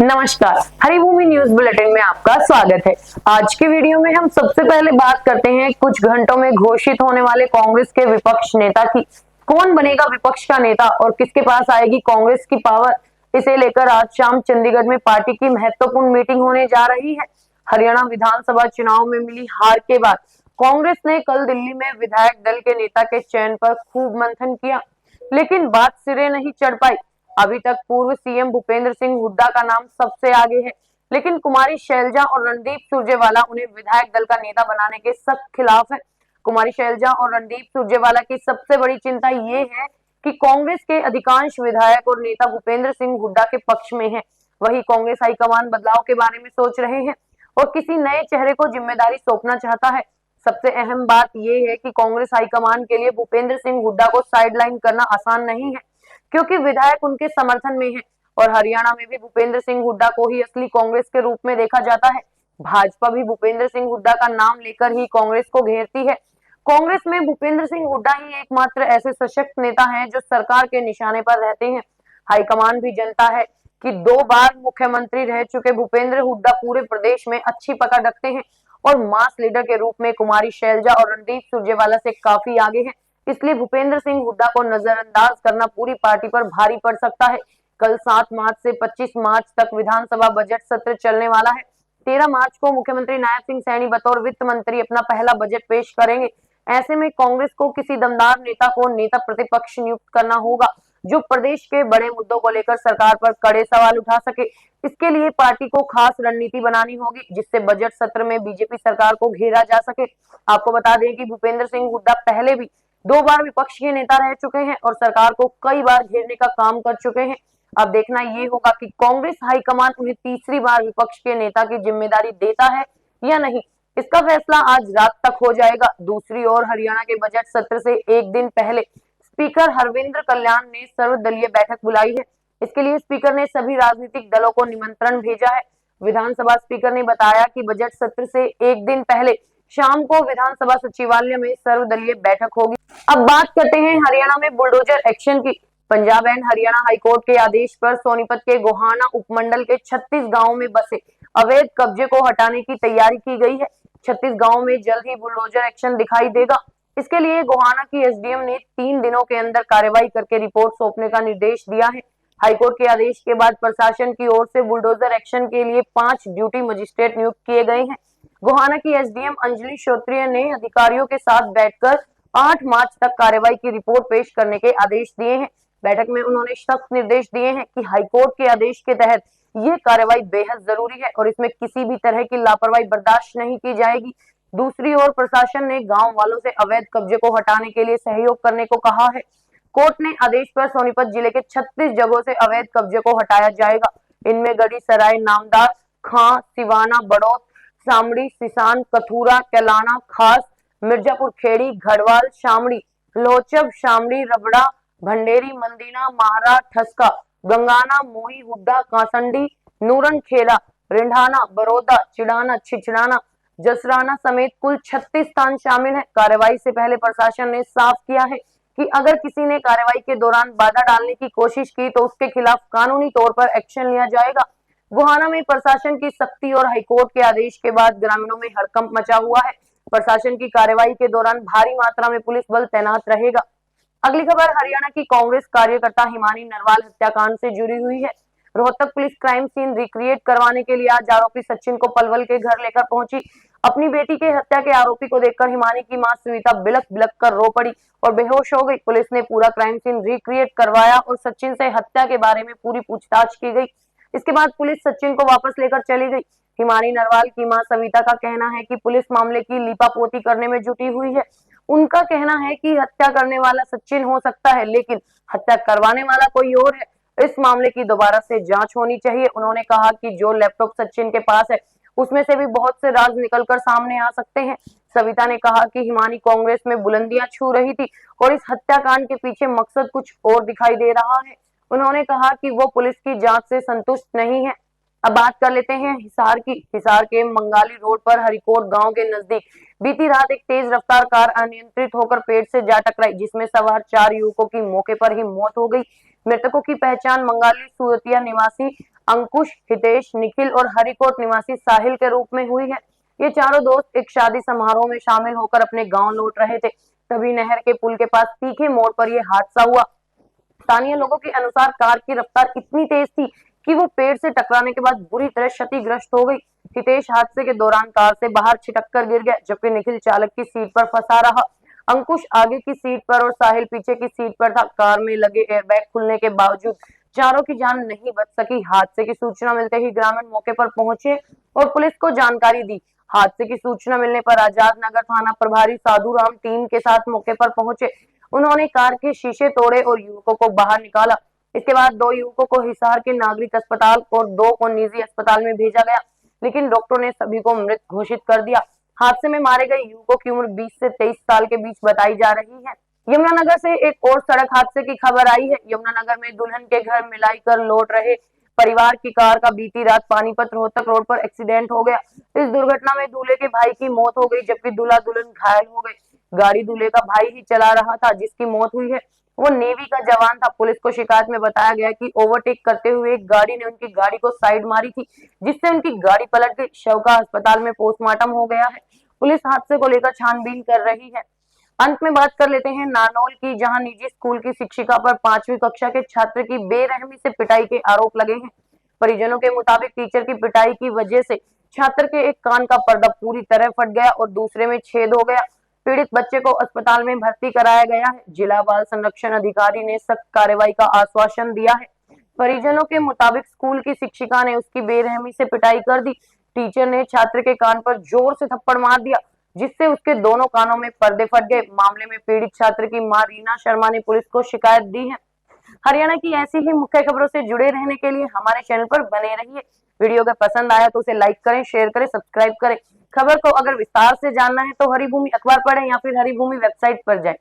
नमस्कार, Haribhoomi news bulletin में आपका स्वागत है। आज के वीडियो में हम सबसे पहले बात करते हैं कुछ घंटों में घोषित होने वाले कांग्रेस के विपक्ष नेता की। कौन बनेगा विपक्ष का नेता और किसके पास आएगी कांग्रेस की पावर, इसे लेकर आज शाम चंडीगढ़ में पार्टी की महत्वपूर्ण मीटिंग होने जा रही है। हरियाणा विधानसभा चुनाव में मिली हार के बाद कांग्रेस ने कल दिल्ली में विधायक दल के नेता के चयन पर खूब मंथन किया, लेकिन बात सिरे नहीं चढ़ पाई। अभी तक पूर्व सीएम भूपेंद्र सिंह हुड्डा का नाम सबसे आगे है, लेकिन कुमारी शैलजा और रणदीप सुरजेवाला उन्हें विधायक दल का नेता बनाने के सख्त खिलाफ है। कुमारी शैलजा और रणदीप सुरजेवाला की सबसे बड़ी चिंता ये है कि कांग्रेस के अधिकांश विधायक और नेता भूपेंद्र सिंह हुड्डा के पक्ष में हैं। वही कांग्रेस हाईकमान बदलाव के बारे में सोच रहे हैं और किसी नए चेहरे को जिम्मेदारी सौंपना चाहता है। सबसे अहम बात यह है कि कांग्रेस हाईकमान के लिए भूपेंद्र सिंह हुड्डा को साइडलाइन करना आसान नहीं है, क्योंकि विधायक उनके समर्थन में है और हरियाणा में भी भूपेंद्र सिंह हुड्डा को ही असली कांग्रेस के रूप में देखा जाता है। भाजपा भी भूपेंद्र सिंह हुड्डा का नाम लेकर ही कांग्रेस को घेरती है। कांग्रेस में भूपेंद्र सिंह हुड्डा ही एकमात्र ऐसे सशक्त नेता हैं जो सरकार के निशाने पर रहते हैं। हाईकमान भी जानता है कि 2 बार मुख्यमंत्री रह चुके भूपेंद्र हुड्डा पूरे प्रदेश में अच्छी पकड़ रखते हैं और मास लीडर के रूप में कुमारी शैलजा और रणदीप सुरजेवाला से काफी आगे हैं। इसलिए भूपेंद्र सिंह हुड्डा को नजरअंदाज करना पूरी पार्टी पर भारी पड़ सकता है। कल 7 मार्च से 25 मार्च तक विधानसभा बजट सत्र चलने वाला है। 13 मार्च को मुख्यमंत्री नायब सिंह सैनी बतौर वित्त मंत्री अपना पहला बजट पेश करेंगे। ऐसे में कांग्रेस को किसी दमदार नेता को नेता प्रतिपक्ष नियुक्त करना होगा, जो प्रदेश के बड़े मुद्दों को लेकर सरकार पर कड़े सवाल उठा सके। इसके लिए पार्टी को खास रणनीति बनानी होगी, जिससे बजट सत्र में बीजेपी सरकार को घेरा जा सके। आपको बता दें कि भूपेंद्र सिंह हुड्डा पहले भी 2 बार विपक्ष के नेता रह चुके हैं और सरकार को कई बार घेरने का काम कर चुके हैं। अब देखना ये होगा कि कांग्रेस हाईकमान उन्हें तीसरी बार विपक्ष के नेता की जिम्मेदारी देता है या नहीं। इसका फैसला आज रात तक हो जाएगा। दूसरी ओर हरियाणा के बजट सत्र से एक दिन पहले स्पीकर हरविंद्र कल्याण ने सर्वदलीय बैठक बुलाई है। इसके लिए स्पीकर ने सभी राजनीतिक दलों को निमंत्रण भेजा है। विधानसभा स्पीकर ने बताया कि बजट सत्र से एक दिन पहले शाम को विधानसभा सचिवालय में सर्वदलीय बैठक होगी। अब बात करते हैं हरियाणा में बुलडोजर एक्शन की। पंजाब एंड हरियाणा हाईकोर्ट के आदेश पर सोनीपत के गोहाना उपमंडल के 36 गांवों में बसे अवैध कब्जे को हटाने की तैयारी की गई है। 36 गांवों में जल्द ही बुलडोजर एक्शन दिखाई देगा। इसके लिए गोहाना की एसडीएम ने 3 दिनों के अंदर कार्रवाई करके रिपोर्ट सौंपने का निर्देश दिया है। हाईकोर्ट के आदेश के बाद प्रशासन की ओर से बुलडोजर एक्शन के लिए 5 ड्यूटी मजिस्ट्रेट नियुक्त किए गए हैं। गोहाना की एसडीएम अंजलि श्रोत्रिय ने अधिकारियों के साथ बैठकर 8 मार्च तक कार्रवाई की रिपोर्ट पेश करने के आदेश दिए हैं। बैठक में उन्होंने सख्त निर्देश दिए हैं कि हाईकोर्ट के आदेश के तहत ये कार्रवाई बेहद जरूरी है और इसमें किसी भी तरह की लापरवाही बर्दाश्त नहीं की जाएगी। दूसरी ओर प्रशासन ने गांव वालों से अवैध कब्जे को हटाने के लिए सहयोग करने को कहा है। कोर्ट ने आदेश पर सोनीपत जिले के 36 जगहों से अवैध कब्जे को हटाया जाएगा। इनमें गढ़ी सराय, नामदार, खां, सिवाना, बड़ौत, शामड़ी, सिसान, कथूरा, कैलाना, खास, मिर्जापुर खेड़ी, घड़वाल, शामड़ी, लोचब, शामड़ी, रबड़ा, भंडेरी, मंदीना, महारा, ठसका, गंगाना, मोही, हुड्डा, कासंडी, नूरन खेला, रिंढाना, बरोदा, चिड़ाना, छिछड़ाना, जसराना समेत कुल 36 स्थान शामिल है। कार्रवाई से पहले प्रशासन ने साफ किया है कि अगर किसी ने कार्रवाई के दौरान बाधा डालने की कोशिश की तो उसके खिलाफ कानूनी तौर पर एक्शन लिया जाएगा। गोहाना में प्रशासन की सख्ती और हाईकोर्ट के आदेश के बाद ग्रामीणों में हड़कंप मचा हुआ है। प्रशासन की कार्रवाई के दौरान भारी मात्रा में पुलिस बल तैनात रहेगा। अगली खबर हरियाणा की कांग्रेस कार्यकर्ता हिमानी नरवाल हत्याकांड से जुड़ी हुई है। Rohtak police crime scene recreate करवाने के लिए आज आरोपी सचिन को पलवल के घर लेकर पहुंची। अपनी बेटी के हत्या के आरोपी को देखकर हिमानी की मां सुनीता बिलख बिलख कर रो पड़ी और बेहोश हो गई। पुलिस ने पूरा क्राइम सीन रिक्रिएट करवाया और सचिन से हत्या के बारे में पूरी पूछताछ की गई। इसके बाद पुलिस सचिन को वापस लेकर चली गई। हिमानी नरवाल की मां सविता का कहना है कि पुलिस मामले की लीपापोती करने में जुटी हुई है। उनका कहना है कि हत्या करने वाला सचिन हो सकता है, लेकिन हत्या करवाने वाला कोई और है। इस मामले की दोबारा से जांच होनी चाहिए। उन्होंने कहा कि जो लैपटॉप सचिन के पास है उसमें से भी बहुत से राज निकलकर सामने आ सकते हैं। सविता ने कहा कि हिमानी कांग्रेस में बुलंदियां छू रही थी और इस हत्याकांड के पीछे मकसद कुछ और दिखाई दे रहा है। उन्होंने कहा कि वो पुलिस की जांच से संतुष्ट नहीं है। अब बात कर लेते हैं हिसार की। हिसार के मंगाली रोड पर हरिकोट गांव के नजदीक बीती रात एक तेज रफ्तार कार अनियंत्रित होकर पेड़ से जा टकराई, जिसमें सवार 4 युवकों की मौके पर ही मौत हो गई। मृतकों की पहचान मंगाली सूरतिया निवासी अंकुश, हितेश, निखिल और हरिकोट निवासी साहिल के रूप में हुई है। ये चारों दोस्त एक शादी समारोह में शामिल होकर अपने गांव लौट रहे थे, तभी नहर के पुल के पास तीखे मोड़ पर यह हादसा हुआ। स्थानीय लोगों के अनुसार कार की रफ्तार इतनी तेज थी कि वो पेड़ से टकराने के बाद बुरी तरह क्षतिग्रस्त हो गई। हितेश हादसे के दौरान कार से बाहर छिटक कर गिर गया, जबकि निखिल चालक की सीट पर फंसा रहा। अंकुश आगे की सीट पर और साहिल पीछे की सीट पर था। कार में लगे एयरबैग खुलने के बावजूद चारों की जान नहीं बच सकी। हादसे की सूचना मिलते ही ग्रामीण मौके पर पहुंचे और पुलिस को जानकारी दी। हादसे की सूचना मिलने पर आजाद नगर थाना प्रभारी साधु राम टीम के साथ मौके पर पहुंचे। उन्होंने कार के शीशे तोड़े और युवकों को बाहर निकाला। इसके बाद 2 युवकों को हिसार के नागरिक अस्पताल और 2 को निजी अस्पताल में भेजा गया, लेकिन डॉक्टरों ने सभी को मृत घोषित कर दिया। हादसे में मारे गए युवकों की उम्र 20 से 23 साल के बीच बताई जा रही है। यमुनानगर से एक और सड़क हादसे की खबर आई है। यमुनानगर में दुल्हन के घर मिलाई कर लौट रहे परिवार की कार का बीती रात पानीपत रोहतक रोड पर एक्सीडेंट हो गया। इस दुर्घटना में दूल्हे के भाई की मौत हो गई, जबकि दूल्हा दुल्हन घायल हो गए। गाड़ी दूल्हे का भाई ही चला रहा था जिसकी मौत हुई है, वो नेवी का जवान था। पुलिस को शिकायत में बताया गया कि ओवरटेक करते हुए एक गाड़ी ने उनकी गाड़ी को साइड मारी थी, जिससे उनकी गाड़ी पलट गई। शव का अस्पताल में पोस्टमार्टम हो गया है। पुलिस हादसे को लेकर छानबीन कर रही है। अंत में बात कर लेते हैं नानौल की, जहां निजी स्कूल की शिक्षिका पर 5वीं कक्षा के छात्र की बेरहमी से पिटाई के आरोप लगे हैं। परिजनों के मुताबिक टीचर की पिटाई की वजह से छात्र के एक कान का पर्दा पूरी तरह फट गया और दूसरे में छेद हो गया। पीड़ित बच्चे को अस्पताल में भर्ती कराया गया है। जिला बाल संरक्षण अधिकारी ने सख्त कार्रवाई का आश्वासन दिया है। परिजनों के मुताबिक स्कूल की शिक्षिका ने उसकी बेरहमी से पिटाई कर दी। टीचर ने छात्र के कान पर जोर से थप्पड़ मार दिया, जिससे उसके दोनों कानों में पर्दे फट गए। मामले में पीड़ित छात्र की मां रीना शर्मा ने पुलिस को शिकायत दी है। हरियाणा की ऐसी ही मुख्य खबरों से जुड़े रहने के लिए हमारे चैनल पर बने रहिए। वीडियो अगर पसंद आया तो उसे लाइक करें, शेयर करें, सब्सक्राइब करें। खबर को अगर विस्तार से जानना है तो हरिभूमि अखबार पढ़ें या फिर हरिभूमि वेबसाइट पर जाएं।